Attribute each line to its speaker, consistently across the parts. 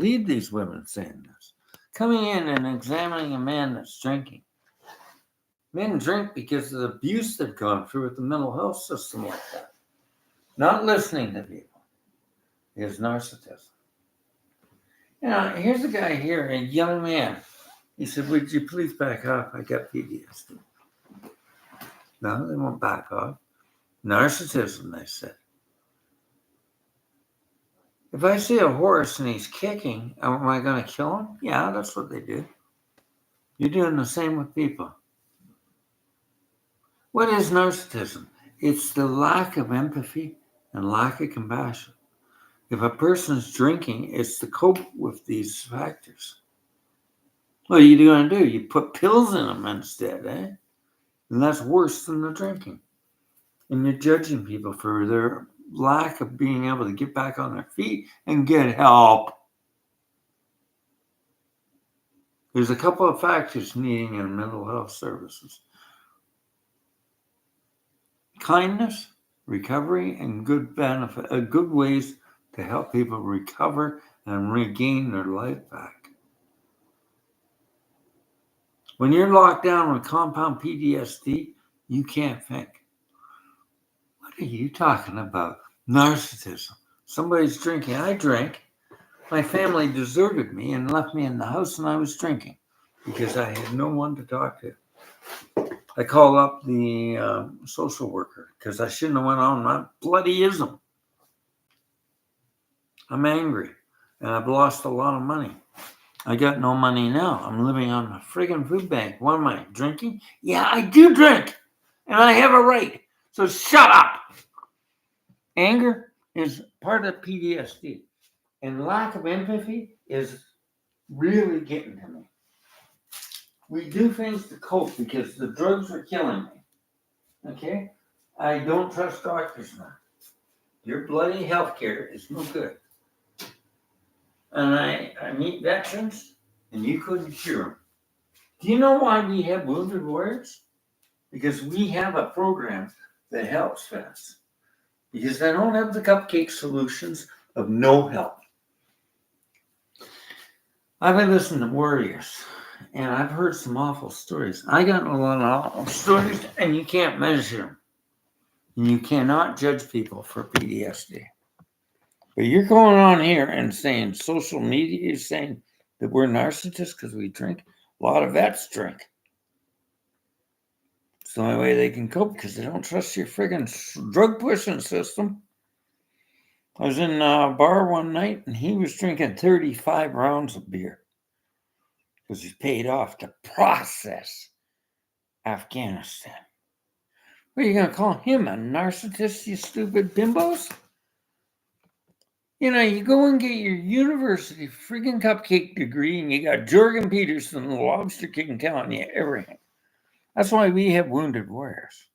Speaker 1: believe these women saying this. Coming in and examining a man that's drinking. Men drink because of the abuse they've gone through with the mental health system like that. Not listening to people is narcissism. Here's a guy here, a young man. He said, would you please back off? I got PTSD. No, they won't back off. Narcissism, they said. If I see a horse and he's kicking, am I going to kill him? Yeah, that's what they do. You're doing the same with people. What is narcissism? It's the lack of empathy and lack of compassion. If a person's drinking, it's to cope with these factors. What are you going to do? You put pills in them instead, eh? And that's worse than the drinking. And you're judging people for their lack of being able to get back on their feet and get help. There's a couple of factors needing in mental health services. Kindness, recovery, and good ways to help people recover and regain their life back. When you're locked down with compound PTSD, you can't think. What are you talking about? Narcissism. Somebody's drinking. I drink. My family deserted me and left me in the house and I was drinking because I had no one to talk to. I called up the social worker because I shouldn't have went on my bloody ism. I'm angry and I've lost a lot of money. I got no money now. I'm living on a friggin' food bank. What am I, drinking? Yeah, I do drink and I have a right. So shut up. Anger is part of PTSD and lack of empathy is really getting to me. We do things to cope because the drugs are killing me. Okay? I don't trust doctors now. Your bloody healthcare is no good. And I meet veterans, and you couldn't cure them. Do you know why we have wounded warriors? Because we have a program that helps vets. Because they don't have the cupcake solutions of no help. I've been listening to warriors, and I've heard some awful stories. I got a lot of awful stories, and you can't measure them. And you cannot judge people for PTSD. But you're going on here and saying social media is saying that we're narcissists because we drink. A lot of vets drink. It's the only way they can cope because they don't trust your friggin' drug pushing system. I was in a bar one night and he was drinking 35 rounds of beer because he's paid off to process Afghanistan. What are you going to call him, a narcissist, you stupid bimbos? You go and get your university friggin' cupcake degree and you got Jorgen Peterson, the Lobster King, telling you everything. That's why we have wounded warriors.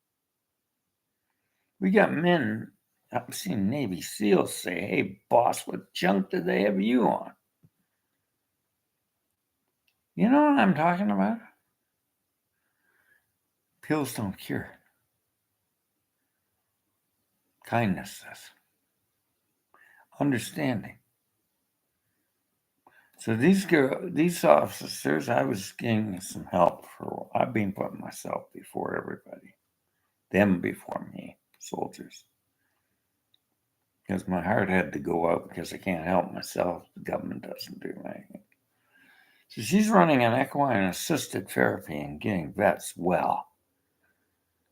Speaker 1: We got men, I've seen Navy SEALs say, hey, boss, what junk did they have you on? You know what I'm talking about? Pills don't cure. Kindness does. Understanding. So these officers, I was getting some help for. I've been putting myself before everybody, them before me, soldiers, because my heart had to go out because I can't help myself. The government doesn't do anything. So she's running an equine assisted therapy and getting vets well.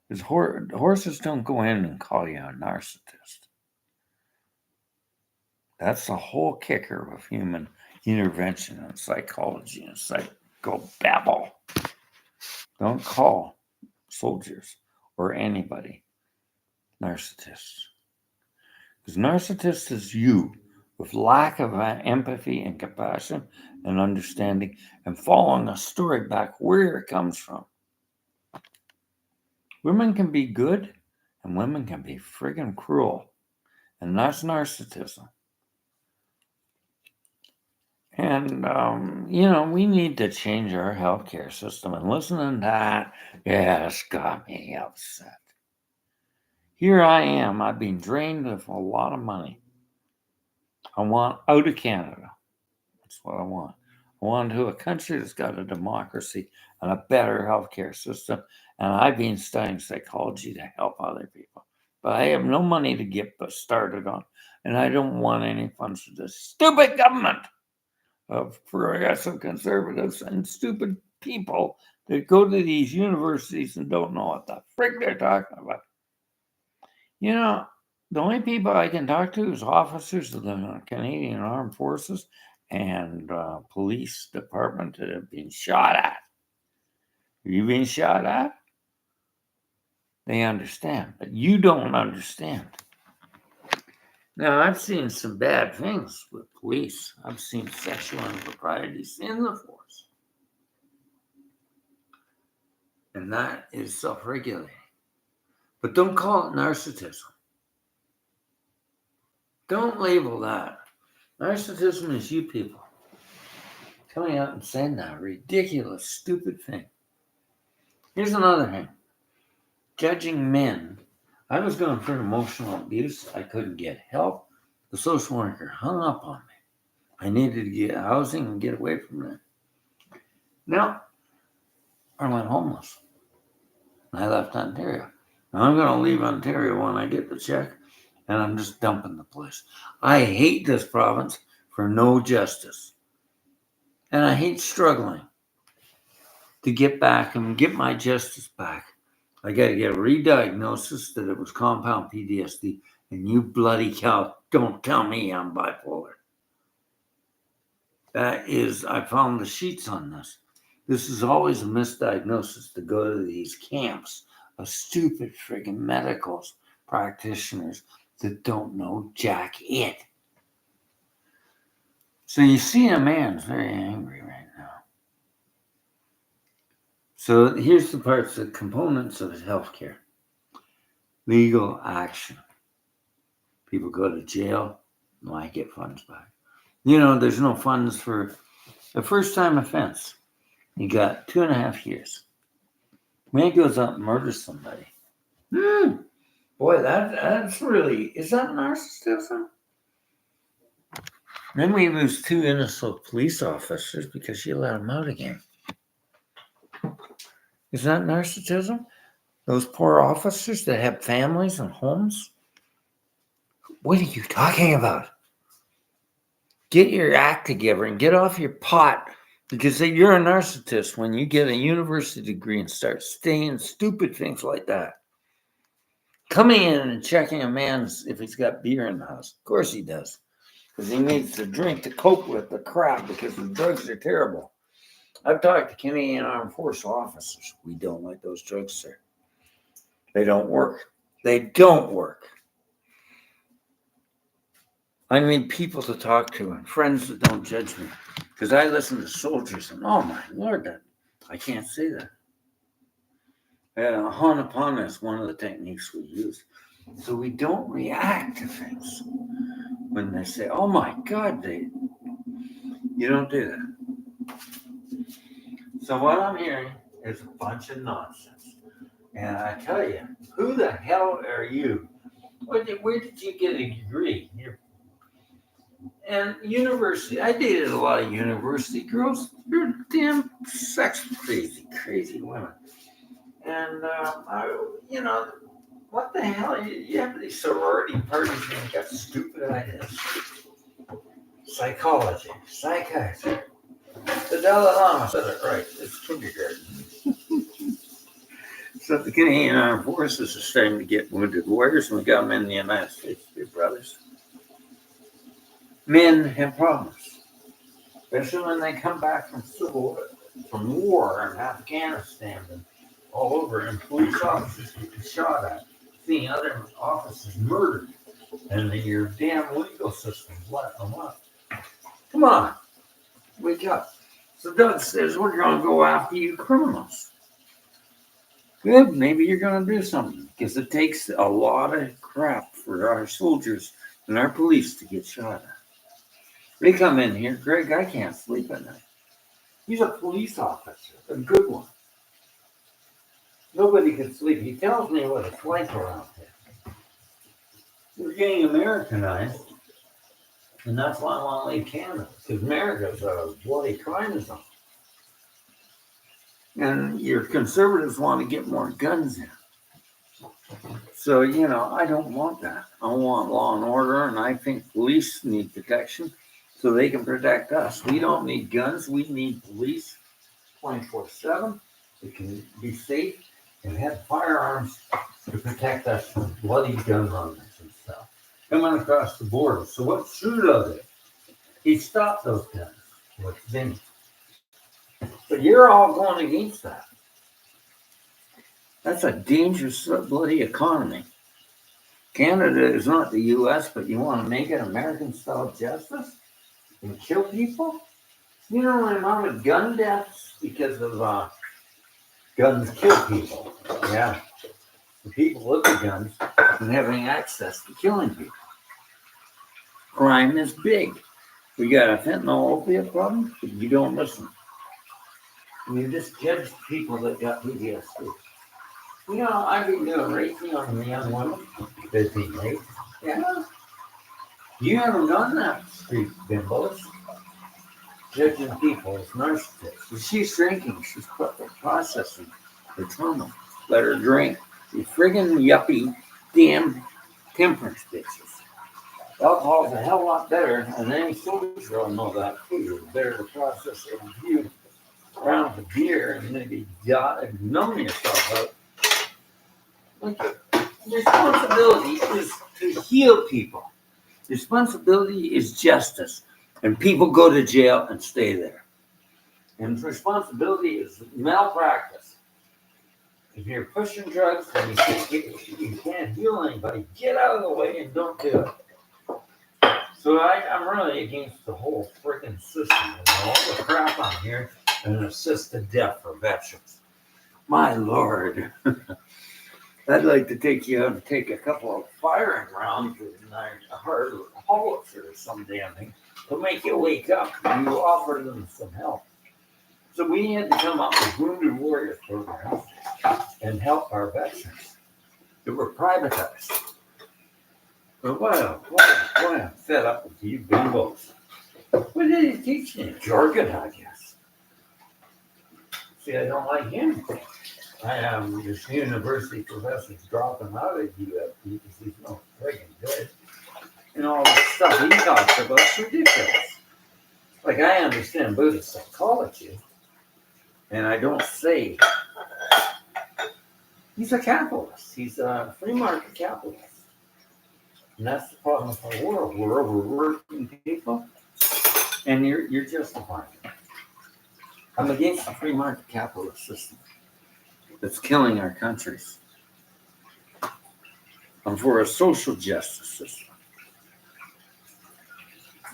Speaker 1: Because horses don't go in and call you a narcissist. That's the whole kicker of human intervention and psychology and psychobabble. Don't call soldiers or anybody narcissists. Because narcissist is you with lack of empathy and compassion and understanding and following a story back where it comes from. Women can be good and women can be friggin' cruel. And that's narcissism. And, we need to change our healthcare system. And listening to that, it's got me upset. Here I am. I've been drained of a lot of money. I want out of Canada. That's what I want. I want to a country that's got a democracy and a better healthcare system. And I've been studying psychology to help other people. But I have no money to get started on. And I don't want any funds for this stupid government of progressive conservatives and stupid people that go to these universities and don't know what the frick they're talking about. You know, the only people I can talk to is officers of the Canadian Armed Forces and police department that have been shot at. Have you been shot at? They understand, but you don't understand. Now, I've seen some bad things with police. I've seen sexual improprieties in the force. And that is self-regulating. But don't call it narcissism. Don't label that. Narcissism is you people coming out and saying that ridiculous, stupid thing. Here's another thing. Judging men. I was going through emotional abuse. I couldn't get help. The social worker hung up on me. I needed to get housing and get away from there. Now, I went homeless. I left Ontario. Now, I'm going to leave Ontario when I get the check, and I'm just dumping the place. I hate this province for no justice. And I hate struggling to get back and get my justice back. I got to get a re-diagnosis that it was compound PTSD. And you bloody cow, don't tell me I'm bipolar. That is, I found the sheets on this. This is always a misdiagnosis to go to these camps of stupid friggin' medicals, practitioners that don't know jack it. So you see a man's very angry right now. So here's the parts, the components of healthcare. Legal action. People go to jail, might get funds back. You know, there's no funds for the first time offense. You got 2.5 years. Man goes out and murders somebody. Boy, that's really, is that narcissism? Then we lose 2 innocent police officers because you let them out again. Is that narcissism? Those poor officers that have families and homes? What are you talking about? Get your act together and get off your pot, because you're a narcissist when you get a university degree and start saying stupid things like that. Coming in and checking a man's if he's got beer in the house. Of course he does, because he needs to drink to cope with the crap because the drugs are terrible. I've talked to Canadian Armed Forces officers. We don't like those drugs, sir. They don't work. They don't work. I need people to talk to and friends that don't judge me. Because I listen to soldiers and, oh my Lord, I can't say that. Hanapana is one of the techniques we use. So we don't react to things when they say, oh my God, you don't do that. So what I'm hearing is a bunch of nonsense. And I tell you, who the hell are you? Where did you get a degree? And university, I dated a lot of university girls. They're damn sex crazy women. And, what the hell? You have these sorority parties and you got stupid ideas. Psychology, psychiatry. The Dalai Lama said it right. It's kindergarten. So the Canadian Armed Forces are starting to get wounded warriors, and we got them in the United States, dear brothers. Men have problems, especially when they come back from war in Afghanistan and all over, and police officers get shot at, seeing other officers murdered, and your damn legal system let them up. Come on, wake up. So Doug says we're going to go after you criminals. Good, maybe you're going to do something, because it takes a lot of crap for our soldiers and our police to get shot at. They come in here, Greg, I can't sleep at night. He's a police officer, a good one. Nobody can sleep. He tells me what it's like around here. We're getting Americanized, And that's why I want to leave Canada, because America's a bloody crime zone. And your conservatives want to get more guns in. So, I don't want that. I want law and order, and I think police need protection so they can protect us. We don't need guns. We need police 24/7 that can be safe and have firearms to protect us from bloody gun runners and stuff coming across the border. So what's Trudeau did? He stopped those guns with Vinny. But you're all going against that. That's a dangerous bloody economy. Canada is not the U.S., but you want to make it American-style justice and kill people? You know the amount of gun deaths because of guns kill people. Yeah. The people with the guns and having access to killing people. Crime is big. We got a fentanyl opiate problem, but you don't listen. You just judge people that got PTSD. I've been doing raping on the young women that they raped. Yeah. You haven't done that, street bimbos. Judging people as narcissists. She's drinking. She's processing her trauma. Let her drink. You friggin' yuppie damn temperance bitches. Alcohol's a hell of a lot better, and any soldier will know that too. It's better to process a few rounds of beer and maybe numb yourself out. Responsibility is to heal people. Responsibility is justice. And people go to jail and stay there. And responsibility is malpractice. If you're pushing drugs and you think you can't heal anybody, get out of the way and don't do it. So I'm really against the whole freaking system and all the crap on here and assisted death for veterans. My Lord. I'd like to take you out and take a couple of firing rounds with a hard howitzer or some damn thing to make you wake up and you offer them some help. So we had to come up with Wounded Warrior programs and help our veterans that were privatized. But boy, I'm fed up with you bimbos. What did he teach me? Jargon, I guess. See, I don't like him. I am this university professor's dropping out of UFP because he's no friggin' good. And all the stuff he talks about is ridiculous. Like, I understand Buddhist psychology, and I don't say he's a capitalist. He's a free market capitalist. And that's the problem with our world. We're overworking people, and you're justifying it. I'm against the free market capitalist system that's killing our countries. I'm for a social justice system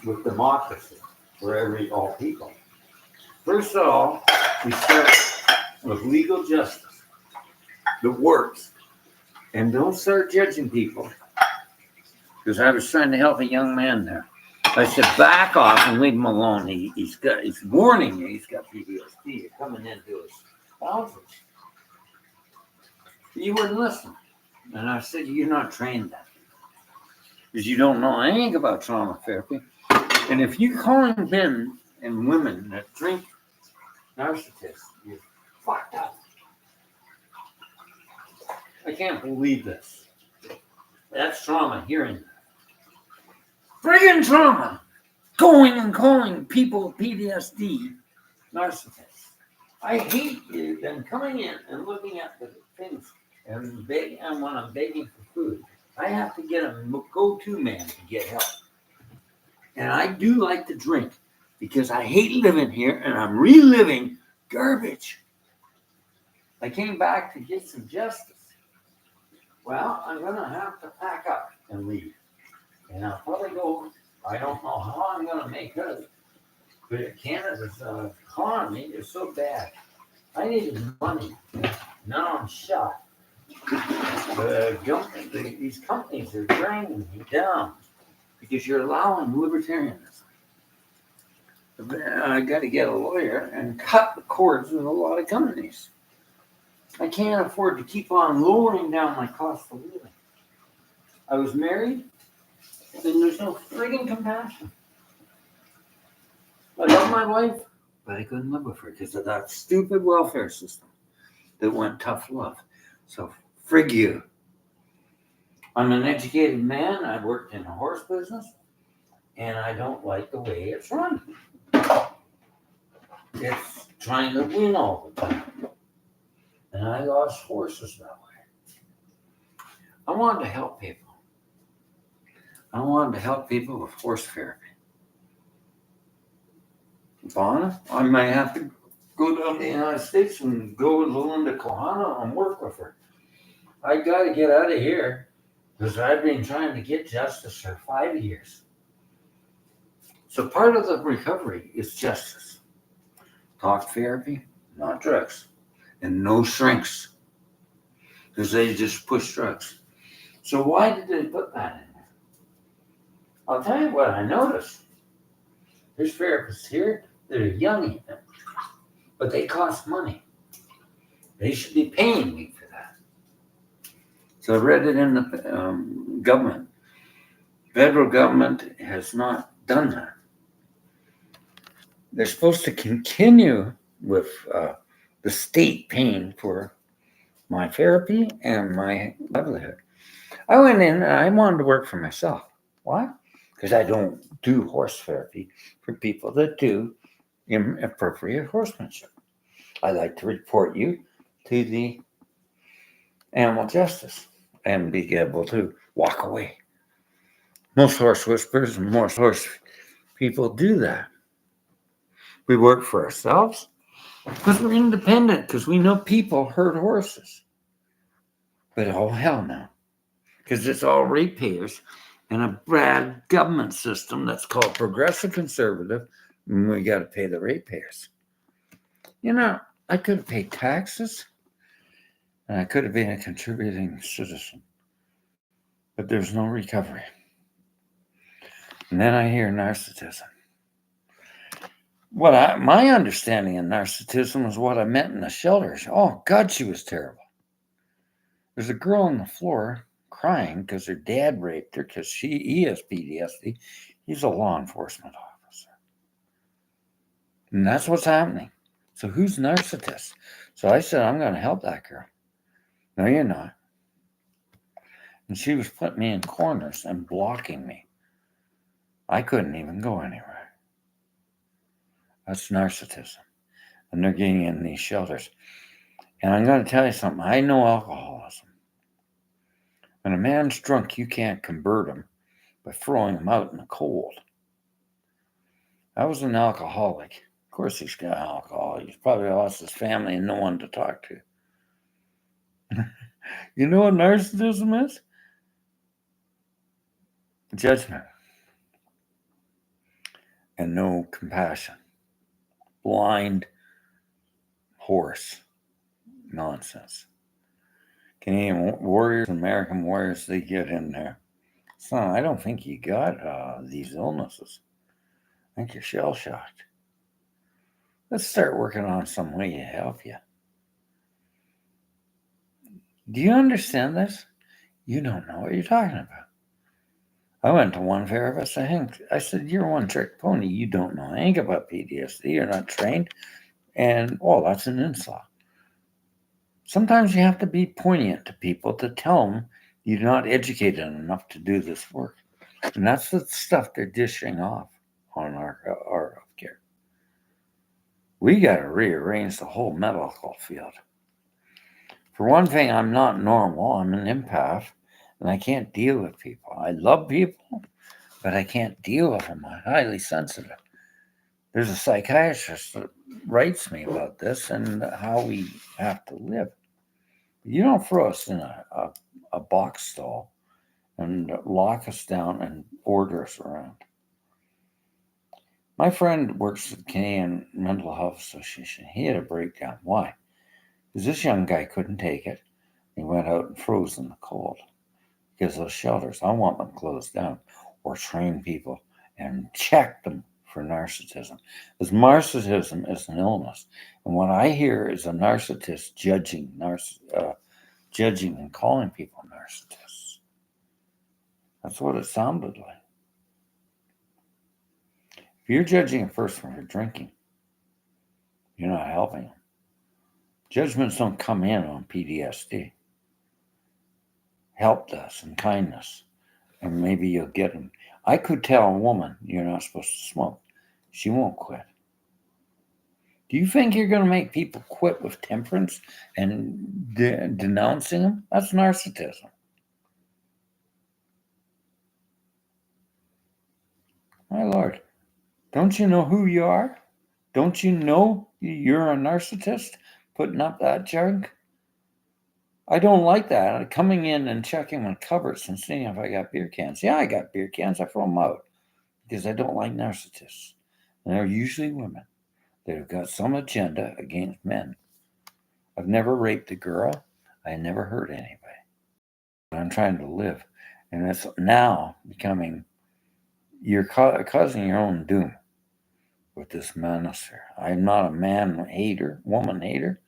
Speaker 1: with democracy for all people. First of all, we start with legal justice that works. And don't start judging people. Because I was trying to help a young man there. I said, back off and leave him alone. He's warning you he's got PTSD. You're coming into his office. You wouldn't listen. And I said, you're not trained that. Because you don't know anything about trauma therapy. And if you're calling men and women that drink narcissists, you're fucked up. I can't believe this. That's trauma, hearing that. Friggin' trauma. Going and calling people with PTSD narcissists. I hate them coming in and looking at the things and begging, and when I'm begging for food, I have to get a go-to man to get help. And I do like to drink because I hate living here and I'm reliving garbage. I came back to get some justice. Well, I'm going to have to pack up and leave. And I'll probably go, I don't know how I'm going to make it. But Canada's economy is so bad. I needed money. Now I'm shot. These companies are draining me down because you're allowing libertarianism. I got to get a lawyer and cut the cords with a lot of companies. I can't afford to keep on lowering down my cost of living. I was married, and there's no friggin' compassion. I love my wife, but I couldn't live with her because of that stupid welfare system that went tough love. So frig you. I'm an educated man. I worked in the horse business, and I don't like the way it's run. It's trying to win all the time. And I lost horses that way. I wanted to help people. I wanted to help people with horse therapy. Vaughn, I might have to go down to the United States and go with Linda Kohana and work with her. I got to get out of here because I've been trying to get justice for 5 years. So part of the recovery is justice. Talk therapy, not drugs, and no shrinks because they just push drugs. So why did they put that in there? I'll tell you what I noticed. There's therapists here that are young, but they cost money. They should be paying me for that. So I read it in the government. Federal government has not done that. They're supposed to continue with the state paying for my therapy and my livelihood. I went in and I wanted to work for myself. Why? Because I don't do horse therapy for people that do inappropriate horsemanship. I like to report you to the animal justice and be able to walk away. Most horse whisperers and most horse people do that. We work for ourselves because we're independent, because we know people hurt horses. But oh, hell no. Because it's all ratepayers and a bad government system that's called progressive conservative, and we got to pay the ratepayers. You know, I could have paid taxes, and I could have been a contributing citizen. But there's no recovery. And then I hear narcissism. My understanding of narcissism was what I met in the shelters. Oh, God, she was terrible. There's a girl on the floor crying because her dad raped her because he has PTSD. He's a law enforcement officer. And that's what's happening. So who's narcissist? So I said, I'm going to help that girl. No, you're not. And she was putting me in corners and blocking me. I couldn't even go anywhere. That's narcissism. And they're getting in these shelters. And I'm going to tell you something. I know alcoholism. When a man's drunk, you can't convert him by throwing him out in the cold. I was an alcoholic. Of course he's got alcohol. He's probably lost his family and no one to talk to. You know what narcissism is? Judgment. And no compassion. Blind horse nonsense. Canadian warriors, American warriors, they get in there. Son, I don't think you got these illnesses. I think you're shell-shocked. Let's start working on some way to help you. Do you understand this? You don't know what you're talking about. I went to one therapist. I said, you're one trick pony. You don't know anything about PTSD. You're not trained. And, that's an insult. Sometimes you have to be poignant to people to tell them you're not educated enough to do this work. And that's the stuff they're dishing off on our healthcare. We got to rearrange the whole medical field. For one thing, I'm not normal. I'm an empath, and I can't deal with people. I love people, but I can't deal with them. I'm highly sensitive. There's a psychiatrist that writes me about this and how we have to live. You don't throw us in a box stall and lock us down and order us around. My friend works at the Canadian Mental Health Association. He had a breakdown. Why? Because this young guy couldn't take it. He went out and froze in the cold. Because those shelters, I want them closed down or train people and check them for narcissism. Because narcissism is an illness. And what I hear is a narcissist judging and calling people narcissists. That's what it sounded like. If you're judging a person for drinking, you're not helping them. Judgments don't come in on PTSD. Help does and kindness. And maybe you'll get them. I could tell a woman you're not supposed to smoke. She won't quit. Do you think you're going to make people quit with temperance and denouncing them? That's narcissism. My Lord, don't you know who you are? Don't you know you're a narcissist putting up that junk? I don't like that. Coming in and checking my cupboards and seeing if I got beer cans. Yeah, I got beer cans. I throw them out because I don't like narcissists. And they're usually women that have got some agenda against men. I've never raped a girl. I never hurt anybody. I'm trying to live. And it's now becoming, you're causing your own doom with this minister. I'm not a man hater, woman hater,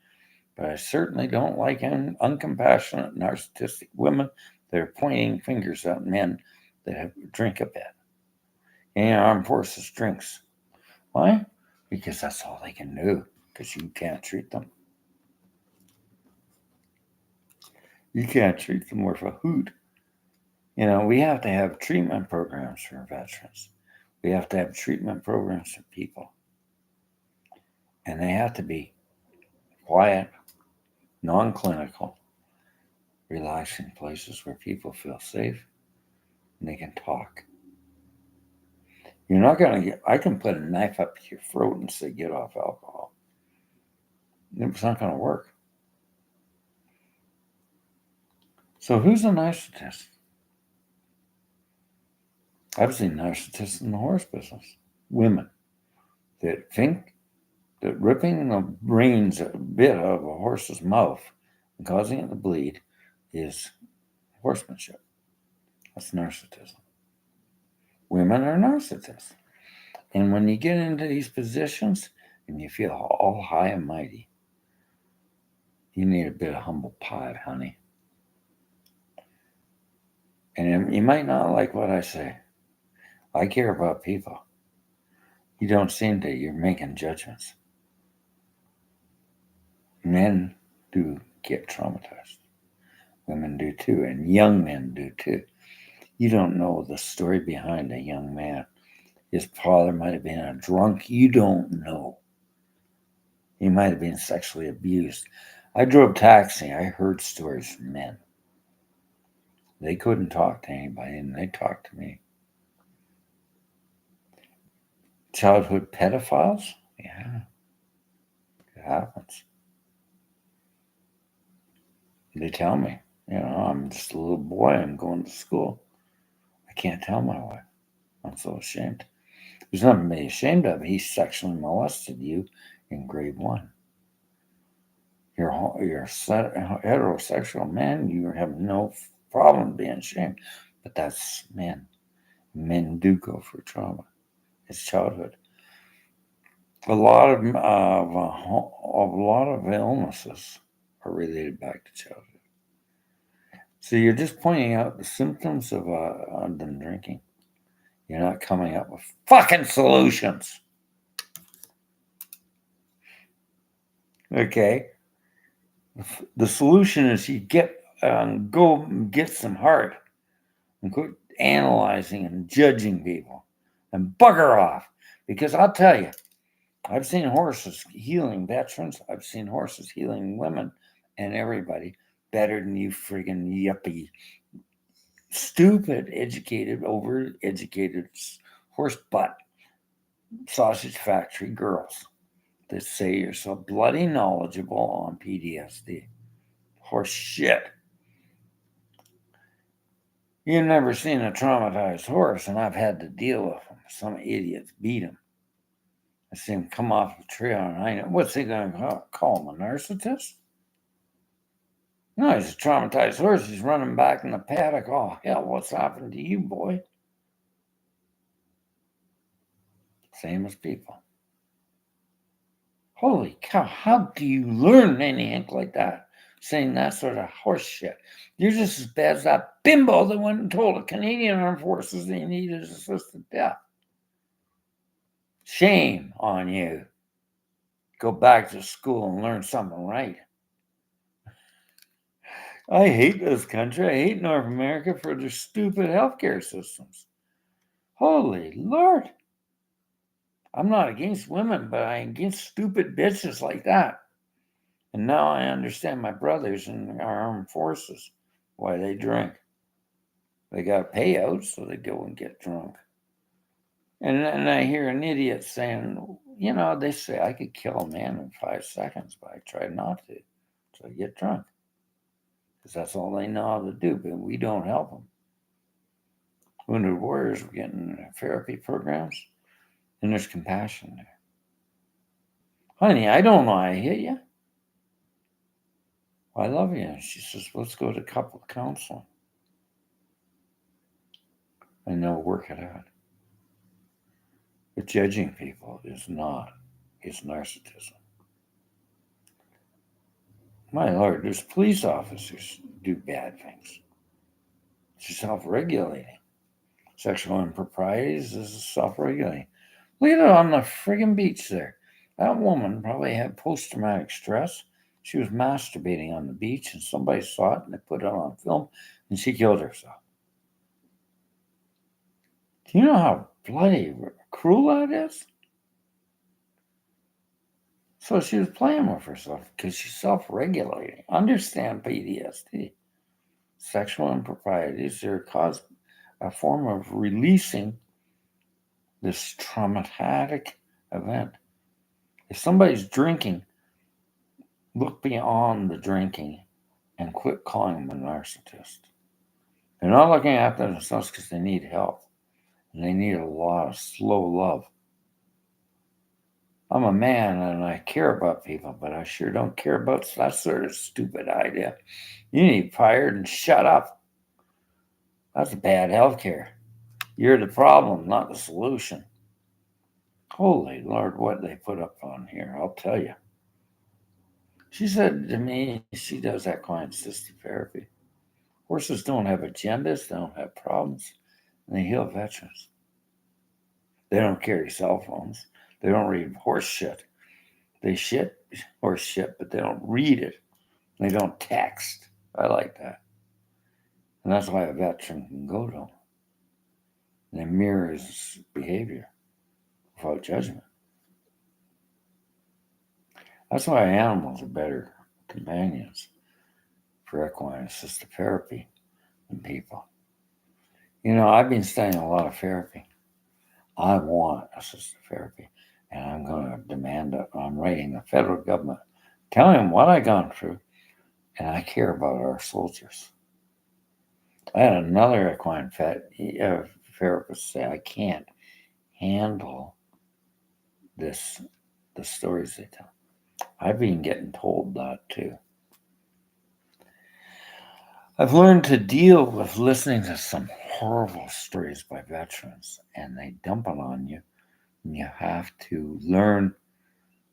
Speaker 1: but I certainly don't like uncompassionate, narcissistic women that are pointing fingers at men that drink a bit. And armed forces drinks. Why? Because that's all they can do, because you can't treat them. You can't treat them worth a hoot. You know, we have to have treatment programs for veterans. We have to have treatment programs for people. And they have to be quiet, non-clinical, relaxing places where people feel safe and they can talk. You're not going to get, I can put a knife up your throat and say, get off alcohol. It's not going to work. So who's a narcissist? I've seen narcissists in the horse business. Women that think that ripping the brains a bit out of a horse's mouth and causing it to bleed is horsemanship. That's narcissism. Women are narcissists. And when you get into these positions and you feel all high and mighty, you need a bit of humble pie, honey. And you might not like what I say. I care about people. You don't seem to. You're making judgments. Men do get traumatized. Women do too, and young men do too. You don't know the story behind a young man. His father might have been a drunk. You don't know. He might have been sexually abused. I drove taxi. I heard stories from men. They couldn't talk to anybody, and they talked to me. Childhood pedophiles? Yeah, it happens. They tell me, I'm just a little boy. I'm going to school. I can't tell my wife. I'm so ashamed. There's nothing to be ashamed of. He sexually molested you in grade 1. You're a heterosexual man. You have no problem being ashamed. But that's men. Men do go through trauma. It's childhood. A lot of illnesses are related back to childhood. So you're just pointing out the symptoms of them drinking. You're not coming up with fucking solutions. Okay? The solution is you go get some heart and quit analyzing and judging people and bugger off. Because I'll tell you, I've seen horses healing veterans. I've seen horses healing women and everybody better than you friggin' yuppie, stupid, educated, over-educated horse butt sausage factory girls that say you're so bloody knowledgeable on PTSD. Horse shit. You've never seen a traumatized horse, and I've had to deal with them. Some idiots beat him. I see him come off the trail, and I know, what's he going to call him, a narcissist? No, he's a traumatized horse. He's running back in the paddock. Oh, hell, what's happened to you, boy? Same as people. Holy cow, how do you learn anything like that? Saying that sort of horse shit. You're just as bad as that bimbo that went and told the Canadian Armed Forces they needed assisted death. Shame on you. Go back to school and learn something right. I hate this country. I hate North America for their stupid healthcare systems. Holy Lord. I'm not against women, but I'm against stupid bitches like that. And now I understand my brothers in our armed forces, why they drink. They got payouts, so they go and get drunk. And I hear an idiot saying, they say I could kill a man in 5 seconds, but I try not to. So I get drunk. Because that's all they know how to do, but we don't help them. Wounded warriors were getting therapy programs, and there's compassion there. Honey, I don't know I hit you. I love you. And she says, let's go to couple counseling. And they'll work it out. But judging people is narcissism. My Lord, there's police officers do bad things. It's self-regulating. Sexual improprieties is self-regulating. Look at it on the friggin' beach there. That woman probably had post-traumatic stress. She was masturbating on the beach and somebody saw it and they put it on film and she killed herself. Do you know how bloody cruel that is? So she was playing with herself because she's self-regulating. Understand PTSD. Sexual improprieties are a form of releasing this traumatic event. If somebody's drinking, look beyond the drinking and quit calling them a narcissist. They're not looking after themselves because they need help. And they need a lot of slow love. I'm a man and I care about people, but I sure don't care about that sort of stupid idea. You need fired and shut up. That's bad healthcare. You're the problem, not the solution. Holy Lord, what they put up on here, I'll tell you. She said to me, she does that client-assisted therapy. Horses don't have agendas, they don't have problems, and they heal veterans. They don't carry cell phones. They don't read horse shit. They shit horse shit, but they don't read it. They don't text. I like that. And that's why a veteran can go to them. And it mirrors behavior without judgment. That's why animals are better companions for equine assisted therapy than people. I've been studying a lot of therapy. I want assisted therapy, and I'm going to demand it. I'm writing the federal government, telling them what I've gone through, and I care about our soldiers. I had another equine therapist say, I can't handle the stories they tell. I've been getting told that too. I've learned to deal with listening to some horrible stories by veterans, and they dump it on you. And you have to learn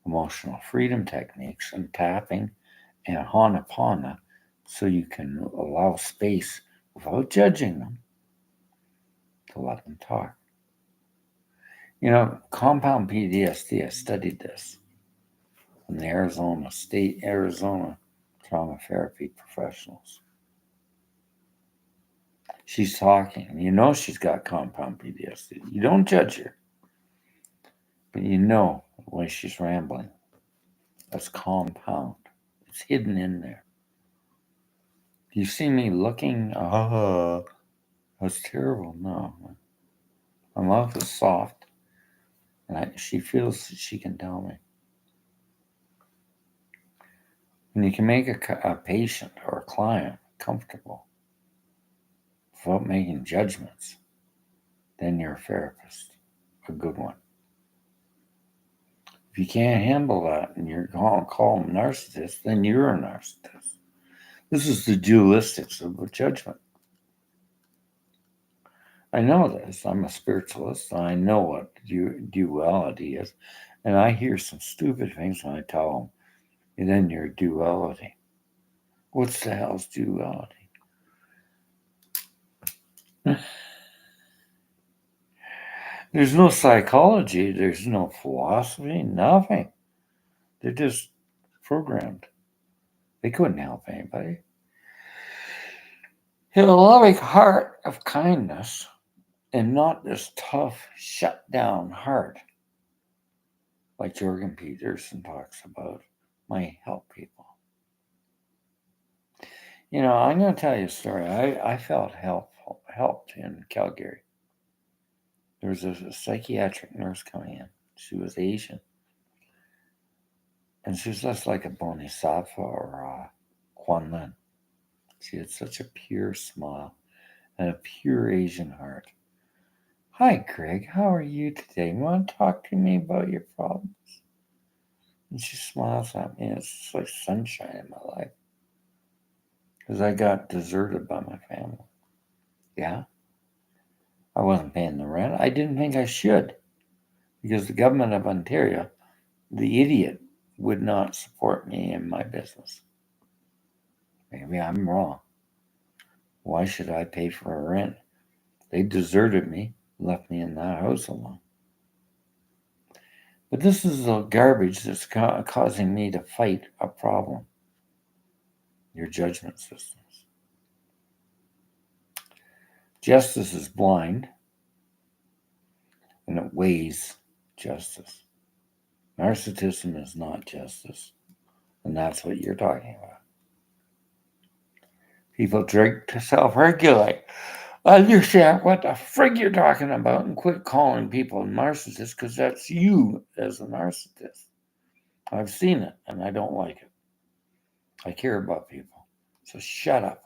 Speaker 1: emotional freedom techniques and tapping and Ho'oponopono so you can allow space without judging them to let them talk. Compound PTSD, I studied this from the Arizona trauma therapy professionals. She's talking. She's got compound PTSD. You don't judge her. But the way she's rambling. That's compound. It's hidden in there. Do you see me looking? That's terrible. No. My mouth is soft. And she feels that she can tell me. When you can make a patient or a client comfortable without making judgments, then you're a therapist, a good one. If you can't handle that and you're call them narcissists, then you're a narcissist. This is the dualistics of judgment. I know this. I'm a spiritualist. I know what duality is. And I hear some stupid things when I tell them, and then you're duality. What's the hell's duality? There's no psychology, there's no philosophy, nothing. They're just programmed. They couldn't help anybody. He had a loving heart of kindness and not this tough, shut down heart like Jorgen Peterson talks about might help people. I'm going to tell you a story. I felt helped in Calgary. There was a psychiatric nurse coming in. She was Asian. And she was just like a Bodhisattva or Kuan Lin. She had such a pure smile and a pure Asian heart. Hi, Greg. How are you today? You want to talk to me about your problems? And she smiles at me. It's just like sunshine in my life. Because I got deserted by my family. Yeah. I wasn't paying the rent. I didn't think I should. Because the government of Ontario, the idiot, would not support me in my business. Maybe I'm wrong. Why should I pay for a rent? They deserted me, left me in that house alone. But this is the garbage that's causing me to fight a problem. Your judgment systems. Justice is blind, and it weighs justice. Narcissism is not justice, and that's what you're talking about. People drink to self-regulate. Understand what the frig you're talking about and quit calling people narcissists because that's you as a narcissist. I've seen it and I don't like it. I care about people. So shut up.